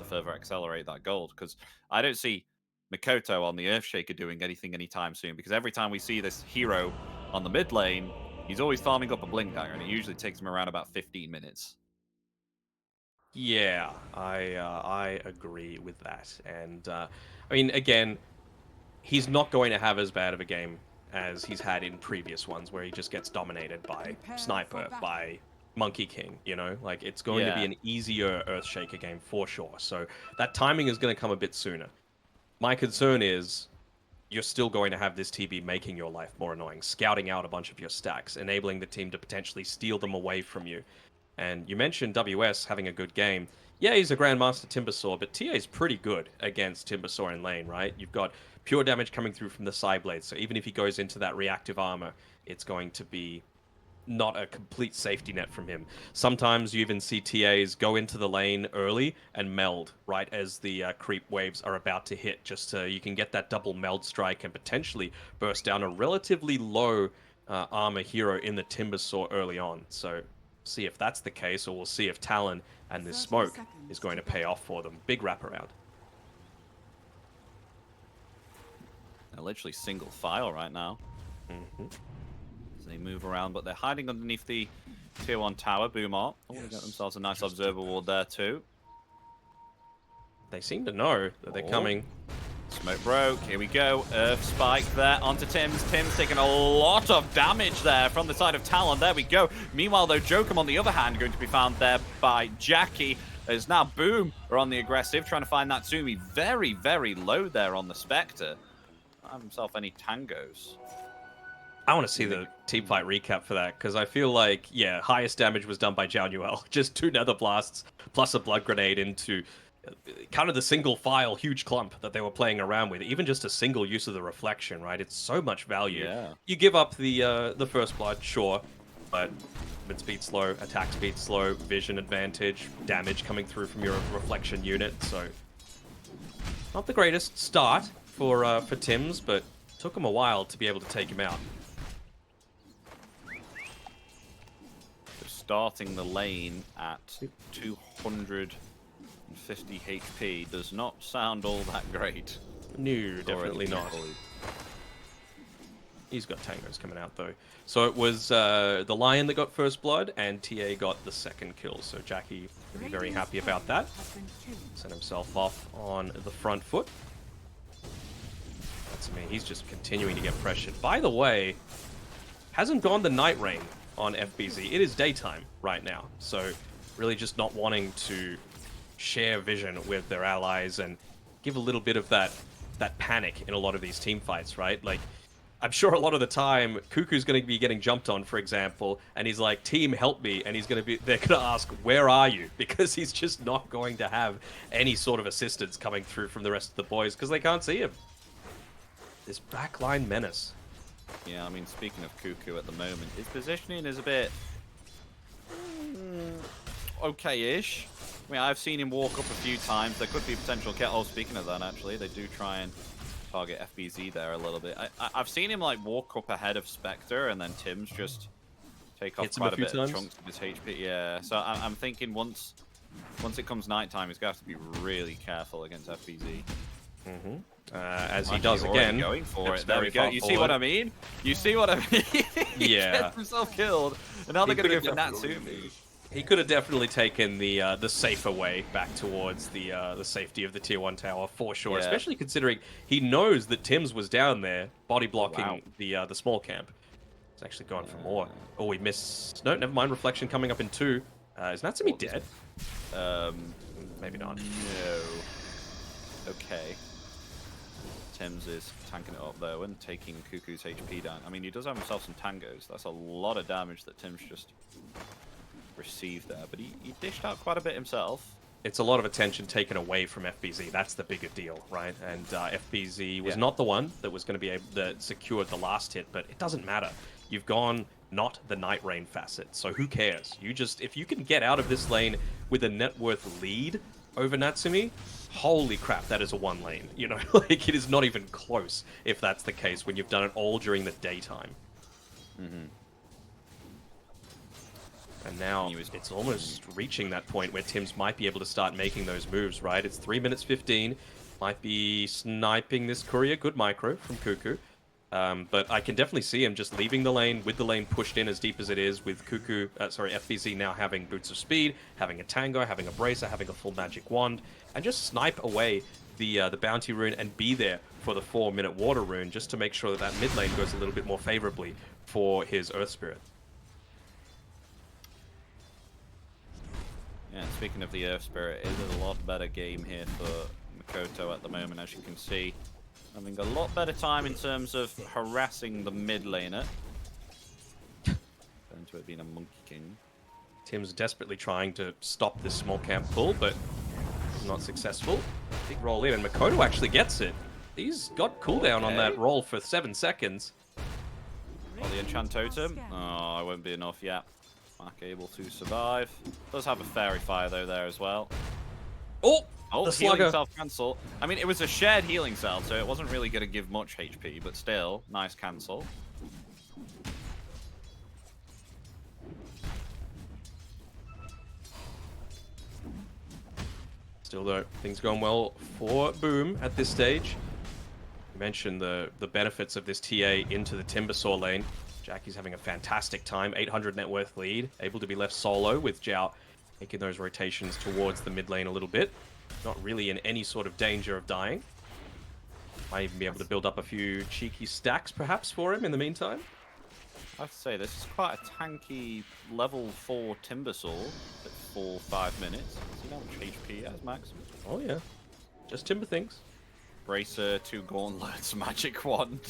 further accelerate that gold. Because I don't see Mikoto on the Earthshaker doing anything anytime soon. Because every time we see this hero on the mid lane, he's always farming up a Blink Dagger, and it usually takes him around about 15 minutes. Yeah, I agree with that. And I mean, again, he's not going to have as bad of a game as he's had in previous ones, where he just gets dominated by Sniper, by Monkey King. You know, like it's going to be Yeah. an easier Earthshaker game for sure. So that timing is going to come a bit sooner. My concern is you're still going to have this TB making your life more annoying, scouting out a bunch of your stacks, enabling the team to potentially steal them away from you. And you mentioned WS having a good game. Yeah, he's a Grandmaster Timbersaw, but TA is pretty good against Timbersaw in lane, right? You've got pure damage coming through from the side blades, so even if he goes into that reactive armor, it's going to be not a complete safety net from him. Sometimes you even see TAs go into the lane early and meld right as the creep waves are about to hit, just so you can get that double meld strike and potentially burst down a relatively low armor hero in the Timbersaw early on. So see if that's the case, or we'll see if Talon and this smoke is going to pay off for them. Big wraparound. They're literally single file right now. Mm-hmm. As they move around, but they're hiding underneath the tier 1 tower. Boomart. Oh, they got themselves a nice observer ward there too. They seem to know that they're coming. Smoke broke. Here we go. Earth spike there onto Tims. Tims taking a lot of damage there from the side of Talon. There we go. Meanwhile, though, Jokum, on the other hand, going to be found there by Jackie. As now Boom are on the aggressive, trying to find Natsumi. Very, very low there on the Spectre. Not have himself any tangos. I want to see the team fight recap for that, because I feel like, yeah, highest damage was done by Januel. Just 2 Nether Blasts plus a Blood Grenade into kind of the single file huge clump that they were playing around with. Even just a single use of the reflection, right? It's so much value. Yeah. You give up the first blood, sure, but movement speed slow, attack speed slow, vision advantage, damage coming through from your reflection unit. So not the greatest start for Tims, but took him a while to be able to take him out. Starting the lane at 250 HP does not sound all that great. No, definitely not. He's got tangos coming out though. So it was the Lion that got first blood, and TA got the second kill. So Jackie will be very happy about that. Set himself off on the front foot. That's me. He's just continuing to get pressured. By the way, hasn't gone the night rain on FBZ. It is daytime right now. So really just not wanting to share vision with their allies and give a little bit of that panic in a lot of these team fights, right? Like, I'm sure a lot of the time Cuckoo's going to be getting jumped on, for example, and he's like, "Team, help me," and they're going to ask, "Where are you?" Because he's just not going to have any sort of assistance coming through from the rest of the boys because they can't see him. This backline menace. Yeah, I mean, speaking of Cuckoo at the moment, his positioning is a bit okay-ish. I mean, I've seen him walk up a few times. There could be potential kill. Oh, speaking of that, actually, they do try and target FBZ there a little bit. I've seen him like walk up ahead of Spectre, and then Tim's just take off quite a bit of chunks of his HP. Yeah, so I'm thinking once it comes nighttime, he's going to have to be really careful against FBZ. Mm-hmm. As he does again. Going for it. There we go. You see what I mean? You see what I mean? He gets himself killed, and now they're going to go for Natsumi. He could have definitely taken the safer way back towards the safety of the tier 1 tower for sure. Yeah. Especially considering he knows that Tims was down there body blocking the small camp. He's actually going for more. Oh, we missed. No, never mind. Reflection coming up in 2. Is Natsumi dead? Maybe not. No. Okay. Tims is tanking it up though and taking Cuckoo's HP down. I mean, he does have himself some tangos. That's a lot of damage that Tims just received there, but he dished out quite a bit himself. It's a lot of attention taken away from FBZ. That's the bigger deal, right? And FBZ was not the one that was going to be able that secured the last hit, but it doesn't matter. You've gone not the Night Rain facet, so who cares? You just, if you can get out of this lane with a net worth lead over Natsumi, holy crap, that is a 1 lane. You know, like, it is not even close if that's the case when you've done it all during the daytime. And now it's almost reaching that point where Tims might be able to start making those moves, right? It's 3 minutes 15. Might be sniping this courier. Good micro from Cuckoo. But I can definitely see him just leaving the lane with the lane pushed in as deep as it is, with FBZ now having Boots of Speed, having a Tango, having a Bracer, having a full Magic Wand, and just snipe away the Bounty Rune and be there for the 4-minute Water Rune just to make sure that that mid lane goes a little bit more favorably for his Earth Spirit. Yeah, speaking of the Earth Spirit, it is a lot better game here for Makoto at the moment, as you can see. Having a lot better time in terms of harassing the mid laner. Going to it being a Monkey King. Tim's desperately trying to stop this small camp pull, but not successful. Big roll in, and Makoto actually gets it. He's got cooldown on that roll for 7 seconds. Oh, the Enchant Totem. Oh, it won't be enough yet. Mac able to survive. Does have a Fairy Fire though there as well. Oh, the healing self cancel. I mean, it was a shared healing cell, so it wasn't really going to give much HP, but still, nice cancel. Still though, things going well for Boom at this stage. You mentioned the benefits of this TA into the Timbersaw lane. Jackie's having a fantastic time, 800 net worth lead, able to be left solo with Zhao making those rotations towards the mid lane a little bit. Not really in any sort of danger of dying. Might even be able to build up a few cheeky stacks perhaps for him in the meantime. I have to say, this is quite a tanky level 4 Timbersaw at 4-5 minutes. See how much HP he has, Max? Oh yeah, just Timber things. Bracer, 2 gauntlets, Magic Wand.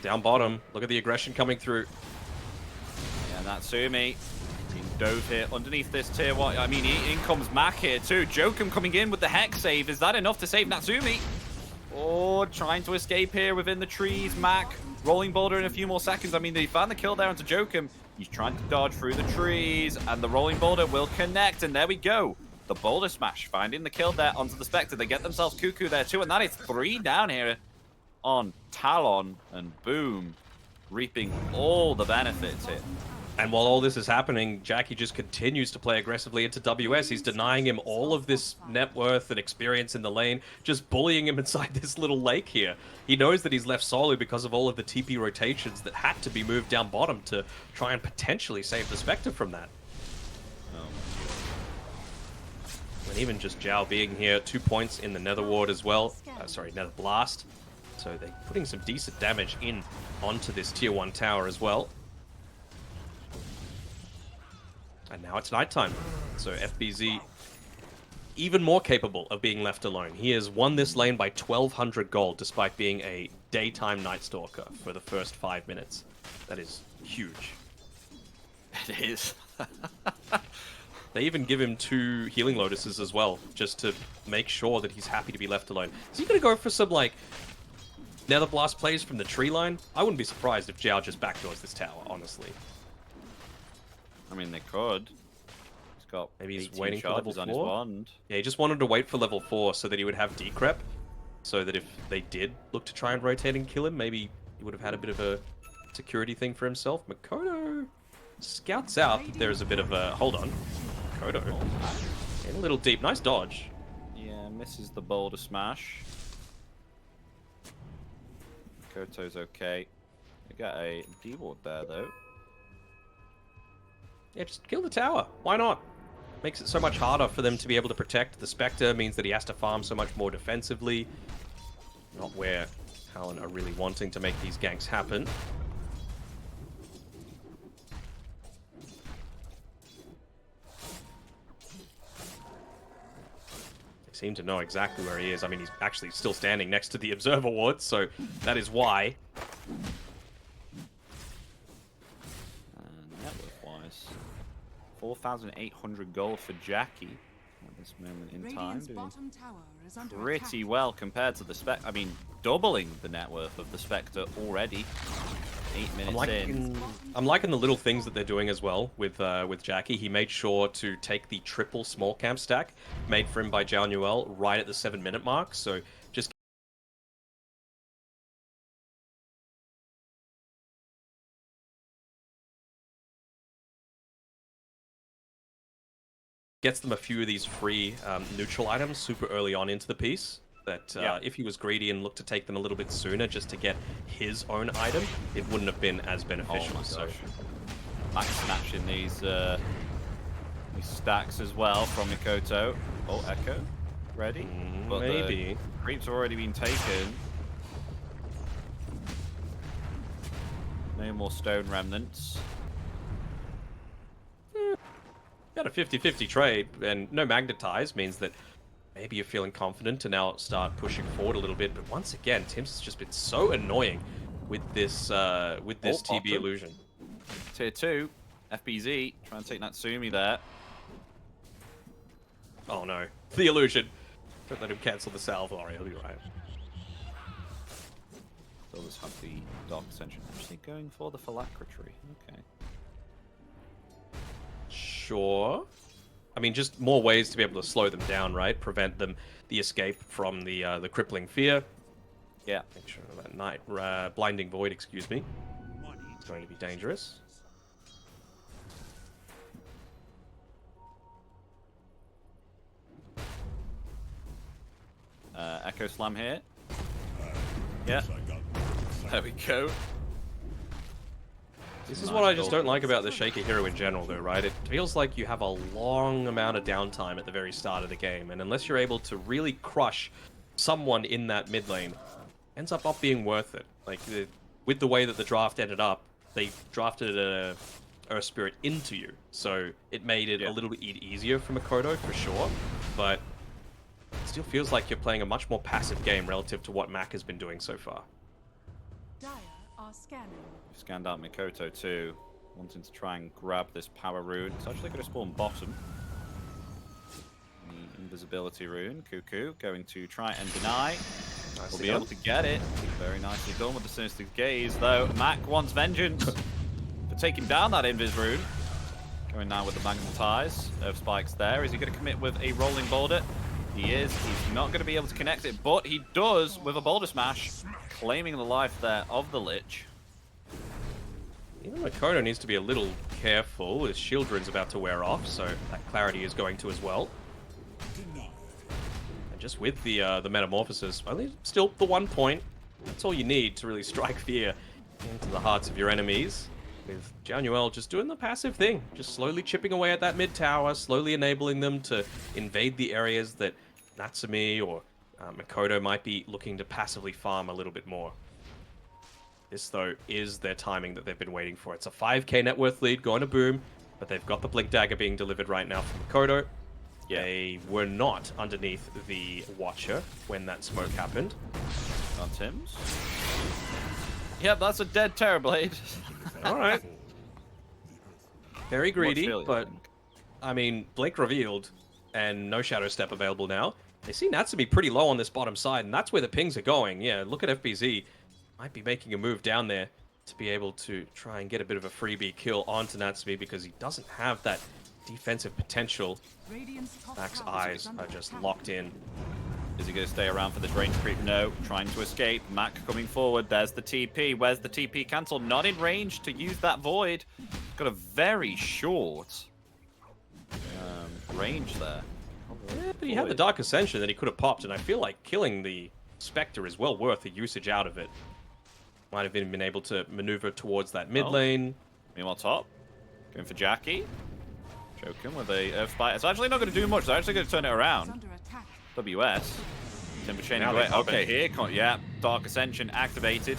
Down bottom, look at the aggression coming through. Yeah, Natsumi being dove here underneath this tier 1. I mean, in comes Mac here too. Jokum coming in with the Hex save. Is that enough to save Natsumi? Oh, trying to escape here within the trees. Mac rolling boulder in a few more seconds. I mean, they found the kill there onto Jokum. He's trying to dodge through the trees, and the rolling boulder will connect, and there we go. The boulder smash, finding the kill there onto the Spectre. They get themselves Cuckoo there too, and that is 3 down here on Talon, and Boom reaping all the benefits here. And while all this is happening, Jackie just continues to play aggressively into WS. He's denying him all of this net worth and experience in the lane, just bullying him inside this little lake here. He knows that he's left solo because of all of the TP rotations that had to be moved down bottom to try and potentially save the Spectre from that. And even just Zhao being here, 2 points in the Nether Ward as well. Nether Blast. So they're putting some decent damage in onto this tier 1 tower as well. And now it's nighttime. So FBZ even more capable of being left alone. He has won this lane by 1,200 gold despite being a daytime Night Stalker for the first 5 minutes. That is huge. It is. They even give him 2 healing lotuses as well, just to make sure that he's happy to be left alone. Is he going to go for some, like, Nether Blast plays from the tree line? I wouldn't be surprised if Zhao just backdoors this tower, honestly. I mean, they could. He's got maybe he's waiting for level 4 on his wand. Yeah, he just wanted to wait for level 4 so that he would have decrep, so that if they did look to try and rotate and kill him, maybe he would have had a bit of a security thing for himself. Makoto scouts out that there's a bit of a... Hold on. Makoto. In a little deep. Nice dodge. Yeah, misses the boulder smash. Makoto's okay. They got a D-ward there, though. Yeah, just kill the tower. Why not? Makes it so much harder for them to be able to protect. The Spectre means that he has to farm so much more defensively. Not where Talon are really wanting to make these ganks happen. They seem to know exactly where he is. I mean, he's actually still standing next to the Observer Ward, so that is why. Network-wise, 4,800 gold for Jackie at this moment in time. Doing pretty well compared to the Spectre. I mean, doubling the net worth of the Spectre already. 8 minutes in. I'm liking the little things that they're doing as well with Jackie. He made sure to take the triple small camp stack made for him by Zhao Nuel right at the 7-minute mark. So just gets them a few of these free neutral items super early on into the piece. That if he was greedy and looked to take them a little bit sooner just to get his own item, it wouldn't have been as beneficial. So Max snatching these stacks as well from Mikoto. Oh, Echo, ready? But maybe. The creeps have already been taken. No more stone remnants. Got a 50-50 trade, and no magnetize means that maybe you're feeling confident to now start pushing forward a little bit. But once again, Tim's has just been so annoying with this TB illusion. Tier 2, FBZ, trying to take Natsumi there. Oh no, the illusion. Don't let him cancel the salve. Alright, he'll be right. They'll just have the Dark Ascension. Actually going for the Phylactery. Okay. Sure. I mean, just more ways to be able to slow them down, right? Prevent them the escape from the crippling fear. Yeah. Make sure that night blinding void, excuse me. It's going to be dangerous. Echo Slam here. Yeah. There we go. This is what I just don't like about the Shaker hero in general, though, right? It feels like you have a long amount of downtime at the very start of the game, and unless you're able to really crush someone in that mid lane, ends up not being worth it. Like, with the way that the draft ended up, they drafted a Earth Spirit into you, so it made it a little bit easier for Mikoto, for sure, but it still feels like you're playing a much more passive game relative to what Mac has been doing so far. Dire are scanning. Scanned out Mikoto too, wanting to try and grab this power rune. It's actually going to spawn bottom. The invisibility rune. Cuckoo going to try and deny. Will be able to get it. Very nicely done with the Sinister Gaze, though. Mac wants vengeance for taking down that invis rune. Going now with the magnetize of spikes there. Is he going to commit with a rolling boulder? He is. He's not going to be able to connect it, but he does with a boulder smash, claiming the life there of the Lich. Even Mikoto needs to be a little careful. His shield rune's about to wear off, so that clarity is going to as well. And just with the metamorphosis, only still the 1 point. That's all you need to really strike fear into the hearts of your enemies. With Januel just doing the passive thing, just slowly chipping away at that mid tower, slowly enabling them to invade the areas that Natsumi or Mikoto might be looking to passively farm a little bit more. This, though, is their timing that they've been waiting for. It's a 5k net worth lead going to boom, but they've got the Blink Dagger being delivered right now from Mikoto. They were not underneath the Watcher when that smoke happened. On Tim's. Yep, that's a dead Terrorblade. All right. Very greedy, but I mean, Blink revealed and no Shadow Step available now. They see Natsumi pretty low on this bottom side, and that's where the pings are going. Yeah, look at FBZ. Might be making a move down there to be able to try and get a bit of a freebie kill onto Natsumi because he doesn't have that defensive potential. Mac's eyes are just locked in. Is he going to stay around for this range creep? No. Trying to escape. Mac coming forward. There's the TP. Where's the TP cancel? Not in range to use that void. Got a very short range there. Yeah, but he had the Dark Ascension that he could have popped, and I feel like killing the Spectre is well worth the usage out of it. Might have been able to maneuver towards that mid lane. Meanwhile, top. Going for Jackie. Joking with a Earth Spite. It's actually not going to do much. They're actually going to turn it around. WS. Timber chaining away. Okay, here. Yeah, Dark Ascension activated.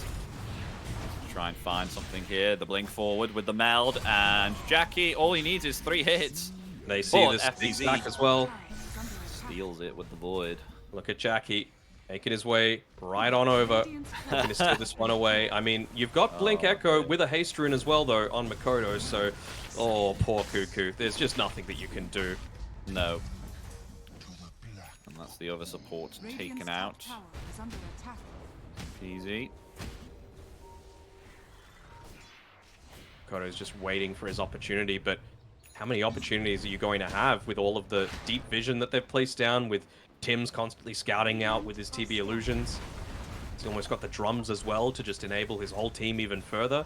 Try and find something here. The blink forward with the meld. And Jackie, all he needs is 3 hits. They see this stack as well. Steals it with the void. Look at Jackie. Making his way right on over. Looking to steal this one away. I mean, you've got Blink Echo with a haste rune as well, though, on Mikoto. So, oh, poor Cuckoo. There's just nothing that you can do. No. And that's the other support taken out. Easy. Mikoto's just waiting for his opportunity, but how many opportunities are you going to have with all of the deep vision that they've placed down, with Tim's constantly scouting out with his TB illusions? He's almost got the drums as well to just enable his whole team even further.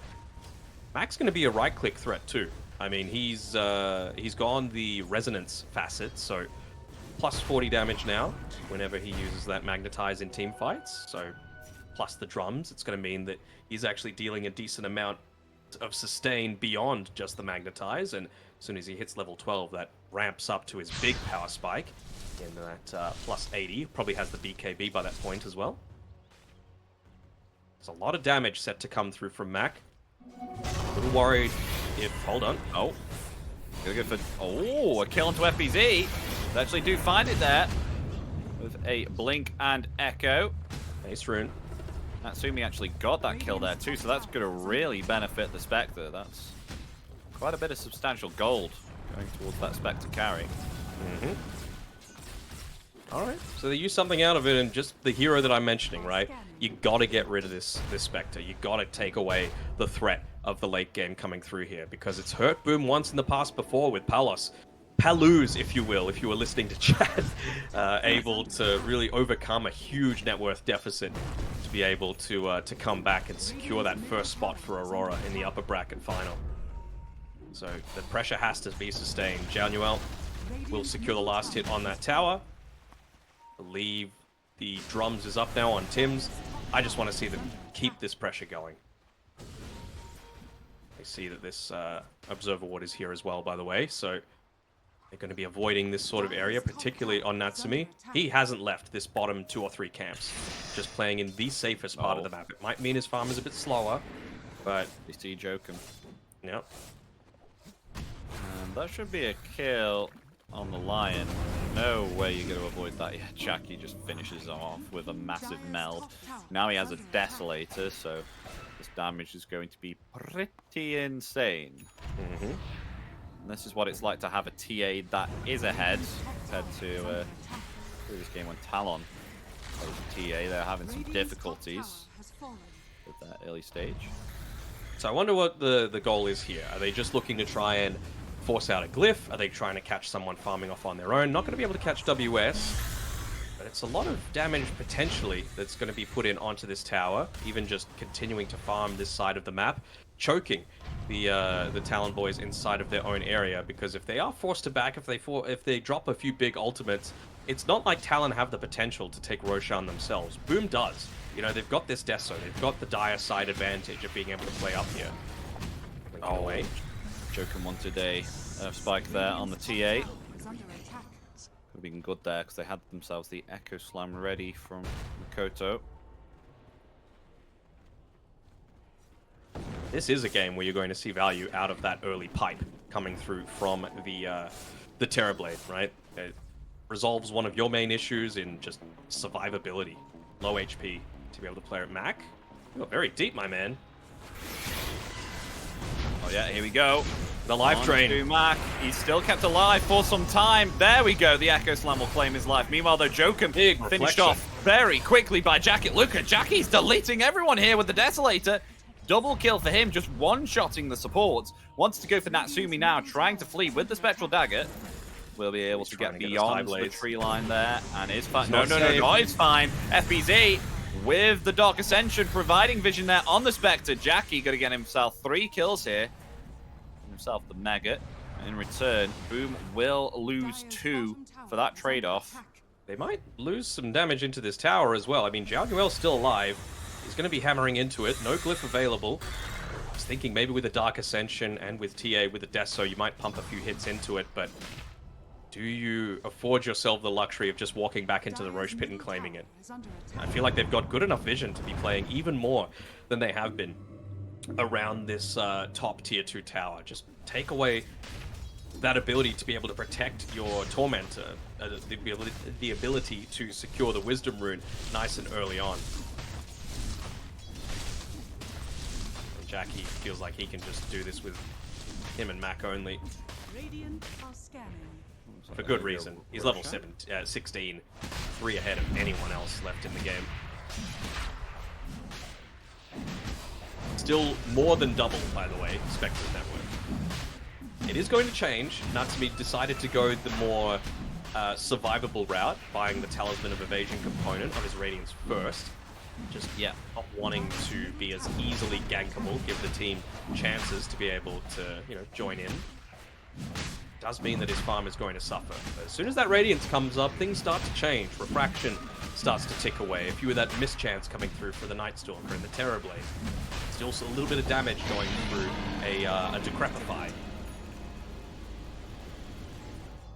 Mac's going to be a right-click threat too. I mean, he's gone the resonance facet, so plus 40 damage now whenever he uses that magnetize in team fights. So plus the drums, it's going to mean that he's actually dealing a decent amount of sustain beyond just the magnetize, and as soon as he hits level 12, that ramps up to his big power spike in that plus 80. Probably has the BKB by that point as well. There's a lot of damage set to come through from Mac. A little worried if... Hold on. Oh. Gonna go for... Oh, a kill onto FBZ. They actually do find it there with a Blink and Echo. Nice rune. Natsumi actually got that kill there too, so that's going to really benefit the Spectre. That's quite a bit of substantial gold going towards that Spectre carry. Mm-hmm. Alright, so they use something out of it, and just the hero that I'm mentioning, right? You gotta get rid of this Spectre. You gotta take away the threat of the late game coming through here, because it's hurt Boom once in the past before with Palos. Paluz, if you will, if you were listening to chat, able to really overcome a huge net worth deficit to be able to come back and secure that first spot for Aurora in the upper bracket final. So the pressure has to be sustained. Januel will secure the last hit on that tower. I believe the drums is up now on Tim's. I just want to see them keep this pressure going. I see that this Observer Ward is here as well, by the way, so they're going to be avoiding this sort of area, particularly on Natsumi. He hasn't left this bottom 2 or 3 camps, just playing in the safest part of the map. It might mean his farm is a bit slower, but... You see Jokum. Yep. And that should be a kill on the Lion. No way you're going to avoid that. Yeah, Jackie just finishes off with a massive meld. Now he has a Desolator, so this damage is going to be pretty insane. Mm-hmm. And this is what it's like to have a TA that is ahead compared to previous game when Talon was a TA. They're having some difficulties with that early stage. So I wonder what the goal is here. Are they just looking to try and force out a glyph? Are they trying to catch someone farming off on their own? Not going to be able to catch WS, but it's a lot of damage potentially that's going to be put in onto this tower, even just continuing to farm this side of the map, choking the Talon boys inside of their own area, because if they are forced to back, if they drop a few big ultimates, it's not like Talon have the potential to take Roshan themselves. Boom does. You know, they've got this Deso, they've got the dire side advantage of being able to play up here. Oh wait. Jokum wanted a spike there on the TA. Could have been good there because they had themselves the Echo Slam ready from Makoto. This is a game where you're going to see value out of that early pipe coming through from the Terrorblade, right? It resolves one of your main issues in just survivability, low HP, to be able to play at Mac. You got very deep, my man. Oh yeah, here we go. The life drain. Mac. He's still kept alive for some time. There we go. The Echo Slam will claim his life. Meanwhile, though, Jokum finished off very quickly by Jackie. Look at Jackie's deleting everyone here with the Desolator. Double kill for him, just one-shotting the supports. Wants to go for Natsumi now, trying to flee with the Spectral Dagger. Will be able to get beyond the tree line there, and is fine. No, it's fine. FBZ with the Dark Ascension, providing vision there on the Spectre. Jackie going to get himself 3 kills here. Himself the Mega. In return, Boom will lose 2 for that trade-off. They might lose some damage into this tower as well. I mean, Jaguel's still alive. He's going to be hammering into it. No glyph available. I was thinking maybe with a Dark Ascension and with TA with a Deso, you might pump a few hits into it, but do you afford yourself the luxury of just walking back into the Roche Pit and claiming it? I feel like they've got good enough vision to be playing even more than they have been around this top tier 2 tower. Just take away that ability to be able to protect your Tormentor, the ability to secure the Wisdom Rune nice and early on. Jackie feels like he can just do this with him and Mac only. For good reason. He's level 16, 3 ahead of anyone else left in the game. Still more than double, by the way, Spectre's net worth. It is going to change. Natsumi decided to go the more survivable route, buying the Talisman of Evasion component of his Radiance first. Just, not wanting to be as easily gankable, give the team chances to be able to, join in. does mean that his farm is going to suffer. But as soon as that Radiance comes up, things start to change. Refraction starts to tick away. A few of that mischance coming through for the Nightstalker and the Terrorblade. Still a little bit of damage going through a Decrepify.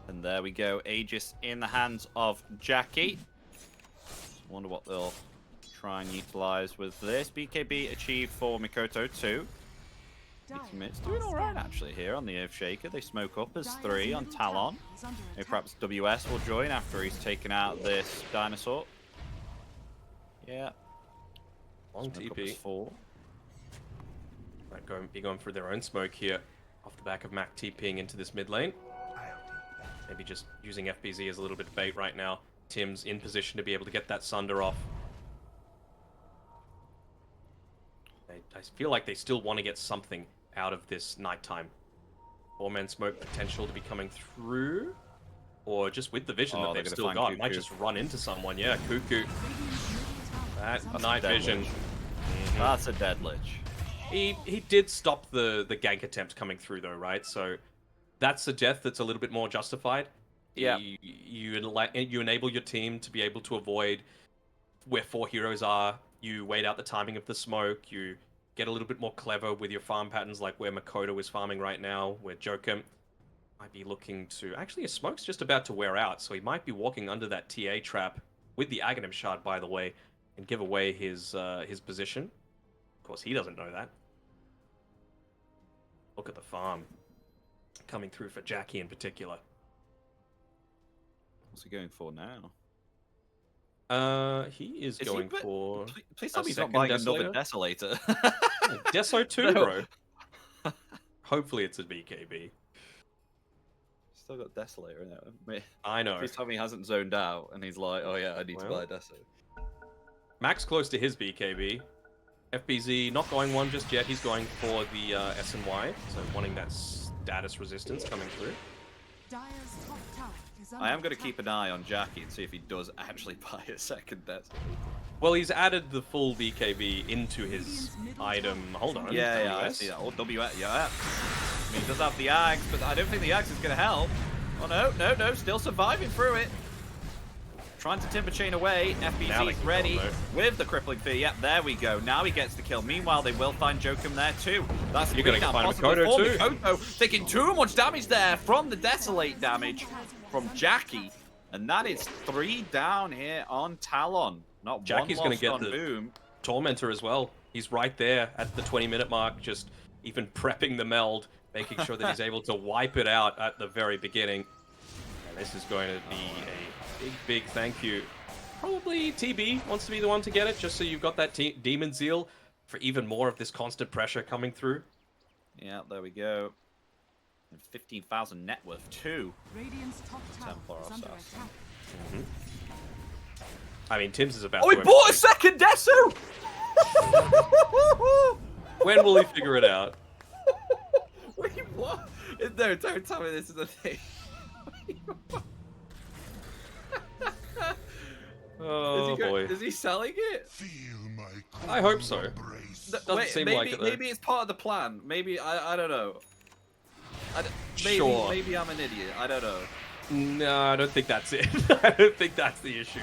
And there we go. Aegis in the hands of Jackie. Wonder what they'll try and utilize with this. BKB achieved for Mikoto too. It's doing alright actually here on the Earthshaker. They smoke up as 3 on Talon. Maybe perhaps WS will join after he's taken out this dinosaur. Yeah. Long Smoke up TP. as 4. Might be going for their own smoke here off the back of Mac TPing into this mid lane. Maybe just using FBZ as a little bit of bait right now. Tim's in position to be able to get that Sunder off. I feel like they still want to get something out of this nighttime. 4-man smoke potential to be coming through. Or just with the vision that they've still got. Might just run into someone. Yeah, Cuckoo. That night vision. That's a dead lich. He did stop the gank attempt coming through though, right? So that's a death that's a little bit more justified. Yeah. You enable your team to be able to avoid where 4 heroes are. You wait out the timing of the smoke. You get a little bit more clever with your farm patterns, like where Makoto is farming right now, where Jokum might be looking to... Actually, his smoke's just about to wear out, so he might be walking under that TA trap with the Aghanim Shard, by the way, and give away his position. Of course, he doesn't know that. Look at the farm coming through for Jackie in particular. What's he going for now? He is going for... Please tell me he's not buying another Desolator. Deso 2, bro. Hopefully it's a BKB. Still got Desolator in it. I know. Please tell me he hasn't zoned out and he's like, oh yeah, I need to buy a Desolator. Max close to his BKB. FBZ not going one just yet. He's going for the SNY, so wanting that status resistance coming through. I am going to keep an eye on Jackie and see if he does actually buy a second Desolator. Well, he's added the full BKB into his item. Hold on. Yeah, I see that. Oh, WS, yeah. I mean, he does have the Axe, but I don't think the Axe is going to help. Oh, no, still surviving through it. Trying to Timber Chain away. FBZ's ready with the Crippling Fear. Yep, there we go. Now he gets the kill. Meanwhile, they will find Jokum there too. That's You're going to find Makoto too. Makoto taking too much damage there from the Desolate damage from Jackie. And that is 3 down here on Talon. Not Jackie's going to get the Boom. Tormentor as well. He's right there at the 20-minute mark, just even prepping the meld, making sure that he's able to wipe it out at the very beginning. And this is going to be a big thank you. Probably TB wants to be the one to get it, just so you've got that Demon Zeal for even more of this constant pressure coming through. Yeah, there we go. And 15,000 net worth too. Radiant's top tower is under attack. I mean, Tim's is about to... Oh, he bought a second Desu! When will he figure it out? Wait, what? No, don't tell me this is a thing. Oh, boy. Is he selling it? I hope so. Doesn't seem maybe, like it, though. Maybe it's part of the plan. Maybe, I don't know. Maybe I'm an idiot. I don't know. No, I don't think that's it. I don't think that's the issue.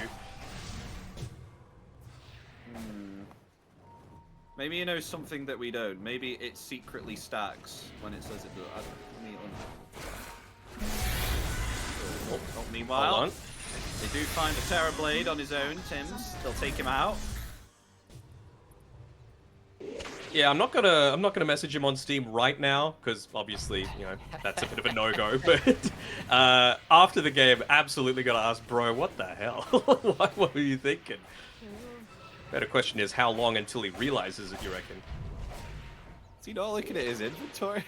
Maybe he knows something that we don't. Maybe it secretly stacks when it says it does. Meanwhile, hold on. They do find a Terrorblade on his own, Tims. They'll take him out. Yeah, I'm not gonna message him on Steam right now because obviously, you know, that's a bit of a no-go. But after the game, absolutely gonna ask, bro, what the hell? What were you thinking? Better question is, how long until he realizes it? You reckon? Is he not looking at his inventory?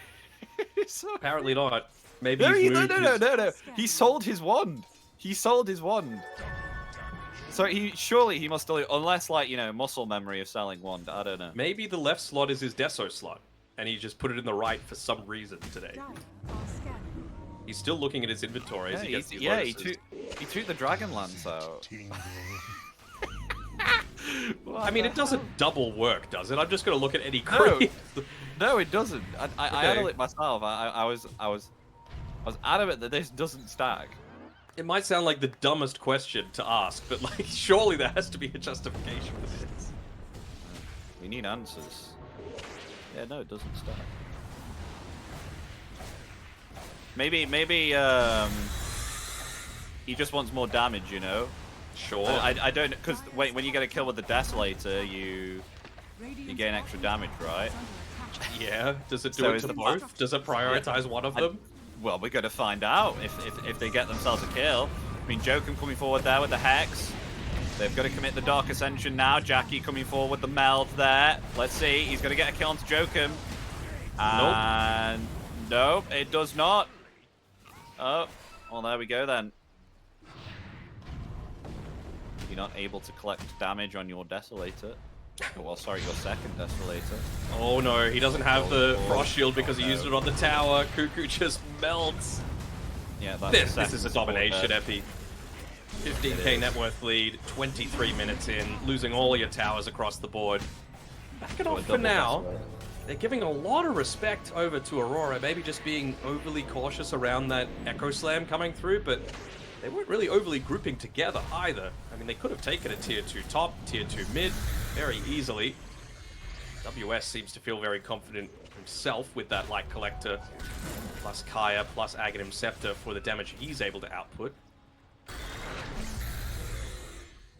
Apparently not. Maybe no, no. He sold his wand. He sold his wand. So surely he must still, unless like, you know, muscle memory of selling wand. I don't know. Maybe the left slot is his Deso slot, and he just put it in the right for some reason today. He's still looking at his inventory as he gets these bonuses. he took the Dragonlance out. I mean, it doesn't double work, does it? I'm just gonna look at any creep. No, it doesn't. I handled it myself. I was I was adamant that this doesn't stack. It might sound like the dumbest question to ask, but like, surely there has to be a justification for this. We need answers. Yeah, no, it doesn't stack. Maybe he just wants more damage, you know? Sure. I don't, because when you get a kill with the Desolator, you gain extra damage, right? Yeah. Does it do So it is to the both? Does it prioritize one of them? Well, we're going to find out if they get themselves a kill. I mean, Jokum coming forward there with the Hex. They've got to commit the Dark Ascension now. Jackie coming forward with the Meld there. Let's see. He's going to get a kill onto Jokum. And nope, it does not. Oh, well, there we go then. You're not able to collect damage on your Desolator. Well, sorry, your second Desolator. Oh no, he doesn't have the Frost Shield because he used it on the tower. Cuckoo just melts. Yeah, that's This is a domination, Epi. 15k net worth lead, 23 minutes in, losing all your towers across the board. Back it off for now. They're giving a lot of respect over to Aurora, maybe just being overly cautious around that Echo Slam coming through, but they weren't really overly grouping together either. I mean, they could have taken a tier 2 top, tier 2 mid very easily. WS seems to feel very confident himself with that Light Collector, plus Kaya, plus Aghanim Scepter for the damage he's able to output.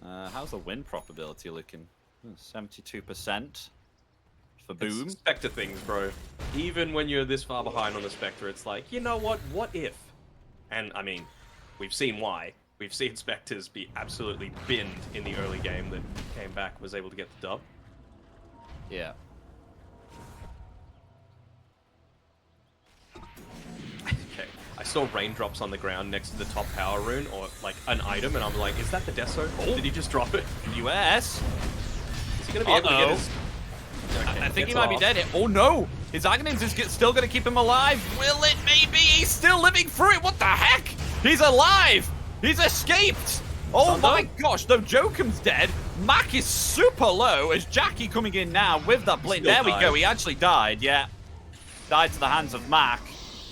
How's the win probability looking? 72% for Boom. It's Spectre things, bro. Even when you're this far behind on the Spectre, it's like, you know what if? And, I mean, we've seen why. We've seen Spectres be absolutely binned in the early game that came back, was able to get the dub. Yeah. Okay, I saw raindrops on the ground next to the top power rune, or like an item, and I'm like, is that the Deso? Oh. Did he just drop it? US? Is he gonna be able to get his... Okay, I think he might be dead. Oh no! His Aghanims is still gonna keep him alive. Will it? Maybe he's still living through it. What the heck? He's alive! He's escaped! Oh my gosh, though Jokum's dead, Mac is super low as Jackie coming in now with that blink. There we go, he actually died, yeah. Died to the hands of Mac.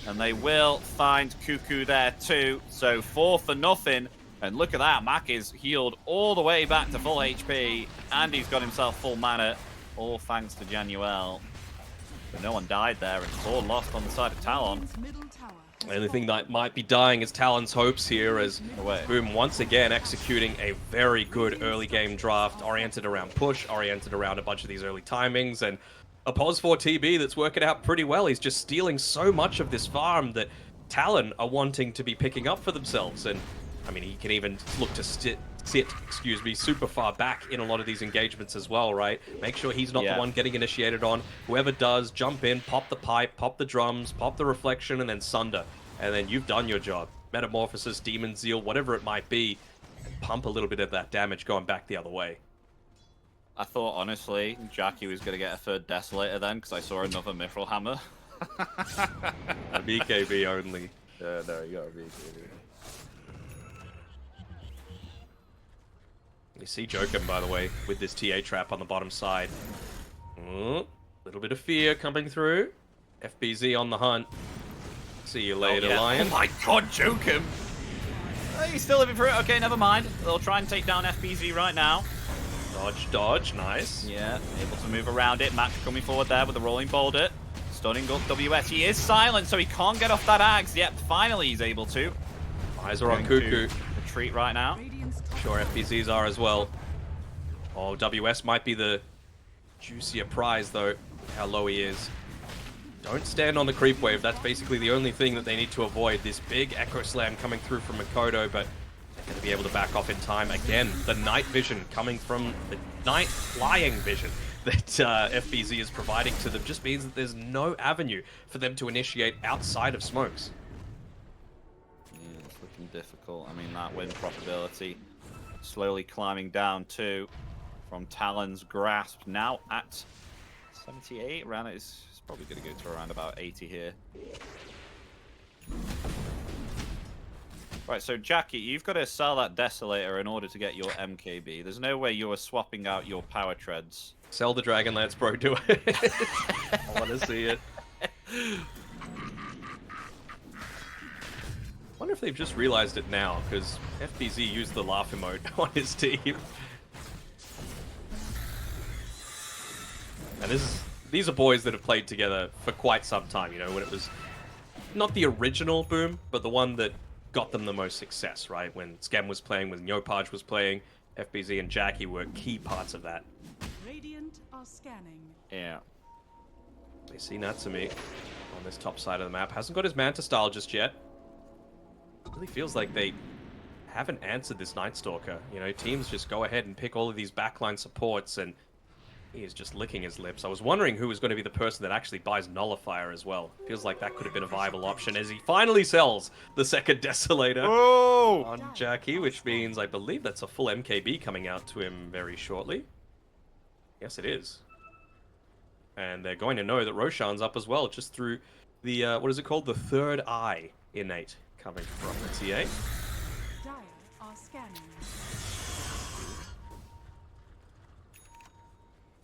And they will find Cuckoo there too. So 4 for nothing. And look at that, Mac is healed all the way back to full HP. And he's got himself full mana. All thanks to Januel. But no one died there, and 4 lost on the side of Talon. The only thing that might be dying is Talon's hopes here, as Boom once again executing a very good early game draft, oriented around push, oriented around a bunch of these early timings, and a pos 4 TB that's working out pretty well. He's just stealing so much of this farm that Talon are wanting to be picking up for themselves, and I mean, he can even look to sit super far back in a lot of these engagements as well, right? Make sure he's not the one getting initiated on. Whoever does, jump in, pop the pipe, pop the drums, pop the reflection, and then sunder. And then you've done your job. Metamorphosis, Demon Zeal, whatever it might be, pump a little bit of that damage going back the other way. I thought, honestly, Jackie was going to get a third Desolator then, because I saw another Mithril Hammer. A BKB only. Yeah, there you go, BKB. You see Jokum, by the way, with this TA trap on the bottom side. Little bit of fear coming through. FBZ on the hunt. See you later, Lion. Oh my god, Jokum! He's still living through it. Okay, never mind. They'll try and take down FBZ right now. Dodge, dodge, nice. Yeah, able to move around it. Max coming forward there with the rolling boulder. Stunning up WS. He is silent, so he can't get off that axe. Yep, finally he's able to. Eyes are on Cuckoo. Retreat right now. Sure, FBZs are as well. Oh, WS might be the juicier prize, though, how low he is. Don't stand on the creep wave. That's basically the only thing that they need to avoid. This big Echo Slam coming through from Makoto, but they're going to be able to back off in time. Again, the night vision coming from the night flying vision that FBZ is providing to them just means that there's no avenue for them to initiate outside of smokes. Yeah, it's looking difficult. I mean, that win probability slowly climbing down too from Talon's grasp. Now at 78. Around it is probably going to go to around about 80 here. Right, so Jackie, you've got to sell that Desolator in order to get your MKB. There's no way you are swapping out your power treads. Sell the Dragonlance, bro. Do it. I want to see it. if they've just realized it now, because FBZ used the laugh emote on his team. And these are boys that have played together for quite some time, you know, when it was not the original Boom, but the one that got them the most success, right? When Skem was playing, when Nyopaj was playing, FBZ and Jackie were key parts of that. Radiant are scanning. Yeah. They see Natsumi on this top side of the map. Hasn't got his Manta style just yet. It really feels like they haven't answered this Night Stalker. You know, teams just go ahead and pick all of these backline supports, and he is just licking his lips. I was wondering who was going to be the person that actually buys Nullifier as well. Feels like that could have been a viable option as he finally sells the second Desolator on Jackie, which means I believe that's a full MKB coming out to him very shortly. Yes, it is. And they're going to know that Roshan's up as well, just through the, what is it called? The third eye innate coming from the TA. Dire are scanning.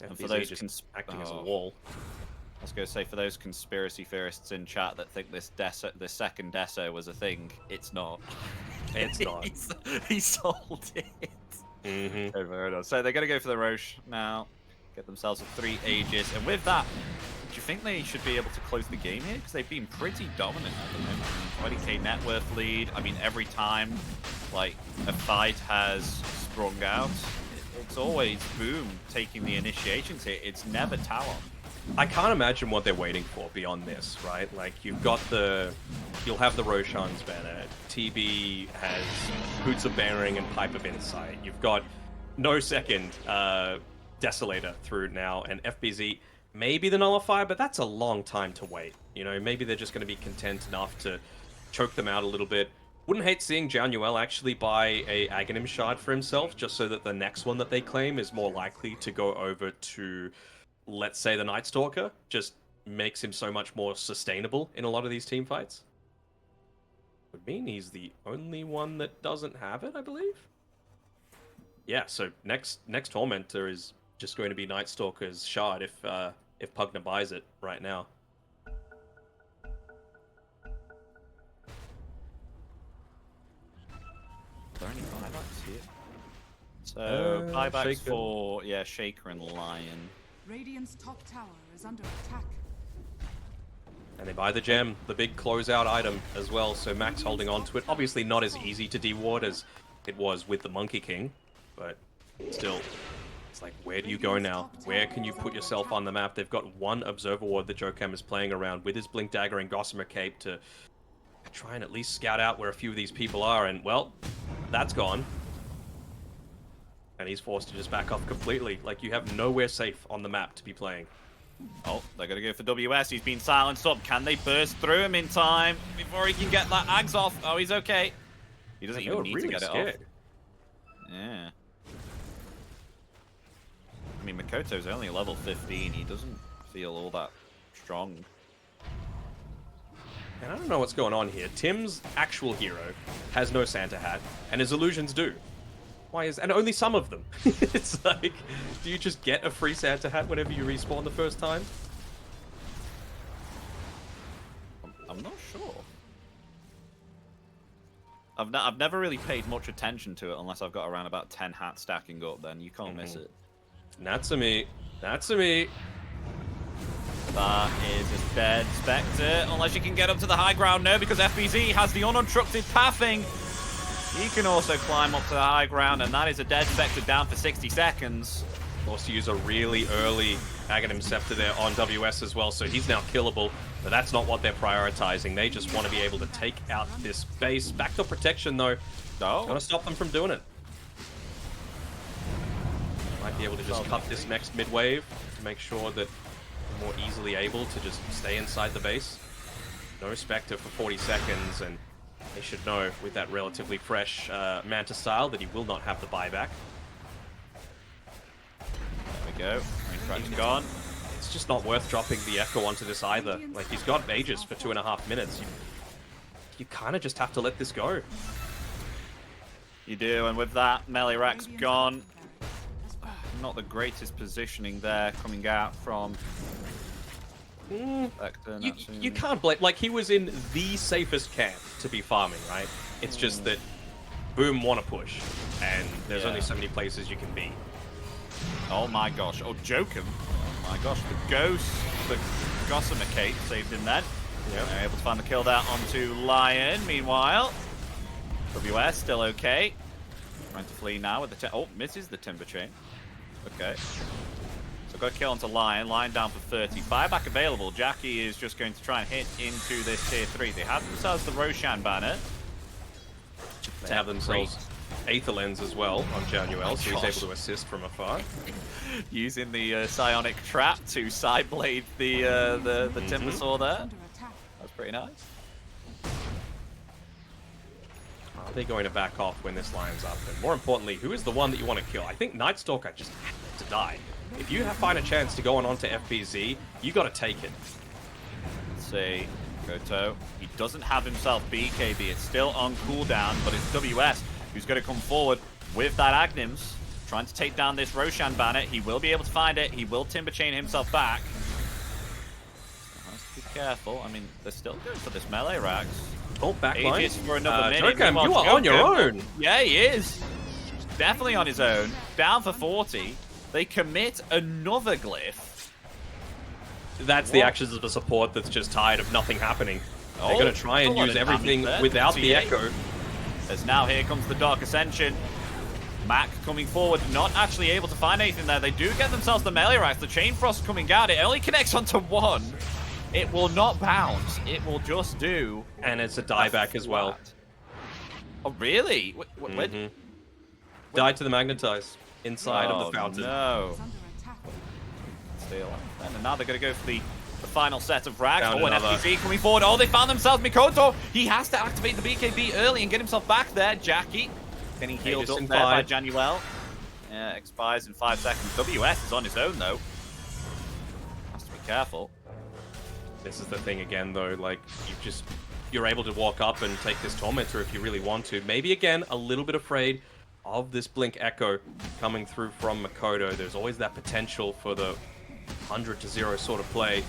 And for those just acting as a wall. I was going to say, for those conspiracy theorists in chat that think this second Deso was a thing, it's not. It's not. He sold it. Mm-hmm. Over. So they're going to go for the Roche now, get themselves a 3 Aegis, and with that, do you think they should be able to close the game here? Because they've been pretty dominant at the moment. 20k net worth lead. I mean, every time like a fight has sprung out, it's always Boom taking the initiations here. It's never Talon. I can't imagine what they're waiting for beyond this, right? Like, you've got you'll have the Roshan's banner. TB has Boots of Bearing and Pipe of Insight. You've got no second Desolator through now, and FBZ, maybe the Nullifier, but that's a long time to wait. You know, maybe they're just going to be content enough to choke them out a little bit. Wouldn't hate seeing Januel actually buy a Aghanim Shard for himself, just so that the next one that they claim is more likely to go over to, let's say, the Night Stalker. Just makes him so much more sustainable in a lot of these team fights. Would mean he's the only one that doesn't have it, I believe. Yeah, so next Tormentor is just going to be Night Stalker's Shard if Pugna buys it right now. Are there any buybacks here? So buybacks Shaker. for Shaker and Lion. Radiant's top tower is under attack. And they buy the gem, the big closeout item as well, so Max holding on to it. Obviously not as easy to deward as it was with the Monkey King, but still, it's like, where do you go now? Where can you put yourself on the map? They've got one Observer Ward that Jokam is playing around with his Blink Dagger and Gossamer Cape to try and at least scout out where a few of these people are, and, well, that's gone. And he's forced to just back off completely. Like, you have nowhere safe on the map to be playing. Oh, they're going to go for WS. He's been silenced up. Can they burst through him in time before he can get that Ags off? Oh, he's okay. He doesn't even need to get it off. Yeah. I mean, Makoto's only level 15. He doesn't feel all that strong. And I don't know what's going on here. Tim's actual hero has no Santa hat, and his illusions do. Why is... And only some of them. It's like, do you just get a free Santa hat whenever you respawn the first time? I'm not sure. I've never really paid much attention to it unless I've got around about 10 hats stacking up, then you can't miss it. Natsumi. Natsumi. That is a dead Spectre, unless you can get up to the high ground now, because FBZ has the unobstructed pathing. He can also climb up to the high ground, and that is a dead Spectre down for 60 seconds. Also use a really early Aghanim Scepter there on WS as well, so he's now killable, but that's not what they're prioritizing. They just want to be able to take out this base. Backdoor protection, though, gonna stop them from doing it. Might be able to just cut this next mid-wave to make sure that they're more easily able to just stay inside the base. No Spectre for 40 seconds, and they should know with that relatively fresh Manta style that he will not have the buyback. There we go. Raintrap's gone. It's just not worth dropping the Echo onto this either. Like, he's got Aegis for 2.5 minutes. You kind of just have to let this go. You do, and with that, melee rack's gone. Not the greatest positioning there coming out from You can't blame... Like, he was in the safest camp to be farming, right? It's just that Boom want to push, and there's Yeah. only so many places you can be. Oh my gosh. Oh, Jokum. Oh my gosh. The Ghost, the Gossamer Cape saved him then. Yep. They're able to find the kill there onto Lion. Meanwhile, WS still okay. Trying to flee now with the... Oh, misses the Timber Chain. Okay. So got a kill onto Lion. Lion down for 30. Buyback available. Jackie is just going to try and hit into this tier 3. They have themselves the Roshan banner. They have themselves Aether Lens as well on Januel, so he's gosh. able to assist from afar. Using the Psionic Trap to side blade the Timber Saw there. Under attack. That's pretty nice. Are they going to back off when this line's up? And more importantly, who is the one that you want to kill? I think Night Stalker just has to die. If you find a chance to go on onto FBZ, you got to take it. Let's see. Goto. He doesn't have himself BKB. It's still on cooldown, but it's WS who's going to come forward with that Agnims, trying to take down this Roshan banner. He will be able to find it. He will Timber Chain himself back. Has to be careful. I mean, they're still going for this melee, Rags. Oh, backline. Aegis for another minute. Jokum, Meanwhile, you are on your Jokum- own. Yeah, he is. Definitely on his own. Down for 40. They commit another glyph. That's the actions of the support that's just tired of nothing happening. They're going to try and a lot use of damage everything there. without the TA. Echo. As now here comes the Dark Ascension. Mac coming forward, not actually able to find anything there. They do get themselves the melee racks. The Chain Frost coming out. It only connects onto one. It will not bounce. It will just do. And it's a dieback as well. flat. Oh, really? Wait, Died to the Magnetize inside of oh, the fountain. No. Is under attack. Steal. And now they're going to go for the final set of rags. Found Oh, and another. FPC coming forward. Oh, they found themselves Mikoto. He has to activate the BKB early and get himself back there. Jackie getting healed Aegis up in there by 5. Januel. Yeah, expires in 5 seconds. WS is on his own, though. Has to be careful. This is the thing again, though. Like, you're able to walk up and take this Tormentor if you really want to. Maybe, again, a little bit afraid of this Blink Echo coming through from Makoto. There's always that potential for the 100-0 sort of play.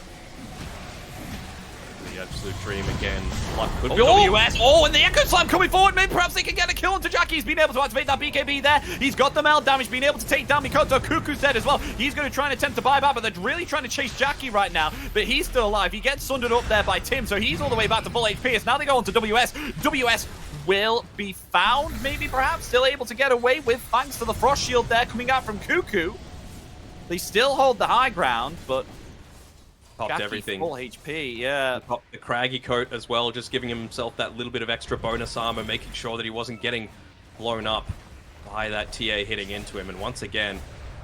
The Absolute Dream again. Luck could be... Oh, WS. Oh, and the Echo Slam coming forward. Maybe perhaps they can get a kill onto Jackie. He's been able to activate that BKB there. He's got the meld damage, being able to take down Mikoto. Cuckoo's dead as well. He's going to try and attempt to buy back, but they're really trying to chase Jackie right now. But he's still alive. He gets sundered up there by Tim, so he's all the way back to full HP. So now they go on to WS. WS will be found, maybe perhaps. Still able to get away with, thanks to the Frost Shield there coming out from Cuckoo. They still hold the high ground, but Popped Jackie everything. full HP, yeah. Popped the Craggy coat as well, just giving himself that little bit of extra bonus armor, making sure that he wasn't getting blown up by that TA hitting into him. And once again,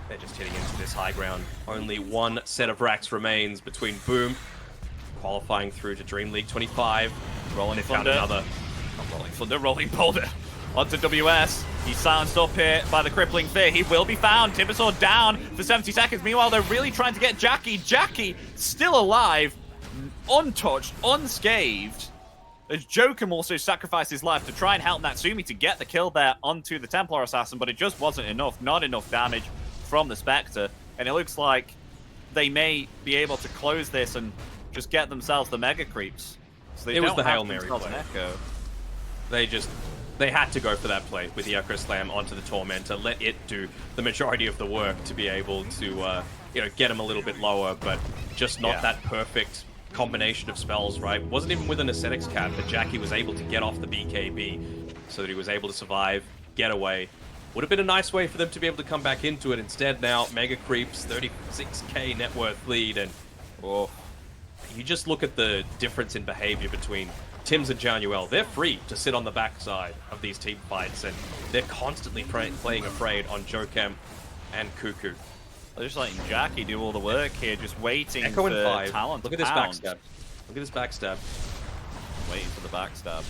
they're just hitting into this high ground. Only one set of racks remains between Boom, qualifying through to Dream League 25. Rolling They found Thunder. another. Not Rolling Thunder, Rolling Boulder. Onto WS. He's silenced up here by the Crippling Fear. He will be found. Timbersaw down for 70 seconds. Meanwhile, they're really trying to get Jackie. Jackie still alive, untouched, unscathed. As Jokum also sacrificed his life to try and help Natsumi to get the kill there onto the Templar Assassin, but it just wasn't enough. Not enough damage from the Spectre. And it looks like they may be able to close this and just get themselves the Mega Creeps. So they It was don't the have Hail Mary themselves play. an Echo. They had to go for that play with the Echo Slam onto the Tormentor, let it do the majority of the work to be able to, get him a little bit lower, but just not that perfect combination of spells, right? Wasn't even with an Ascetics cap, but Jackie was able to get off the BKB so that he was able to survive, get away. Would have been a nice way for them to be able to come back into it. Instead, now, Mega Creeps, 36k net worth lead, and you just look at the difference in behavior between Tims and Januel. They're free to sit on the backside of these team fights, and they're constantly playing afraid on Jokem and Cuckoo. They're just letting Jackie do all the work here, just waiting Echo for in 5. Talon Look to at this pound. backstab. Look at this backstab. Waiting for the backstab.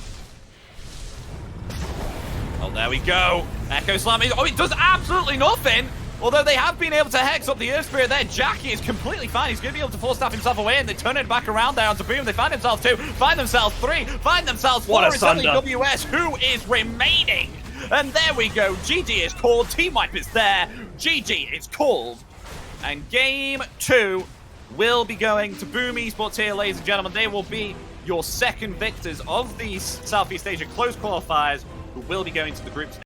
Oh, there we go. Echo Slam. Oh, it does absolutely nothing. Although they have been able to hex up the Earth Spirit there, Jackie is completely fine. He's going to be able to force staff himself away, and they turn it back around there onto Boom. They find themselves 2, find themselves 3, find themselves 4. What a It's only sunder. WS who is remaining. And there we go. GG is called. Team Wipe is there. GG is called. And game 2 will be going to Boom Esports here, ladies and gentlemen. They will be your second victors of these Southeast Asia closed qualifiers, who will be going to the group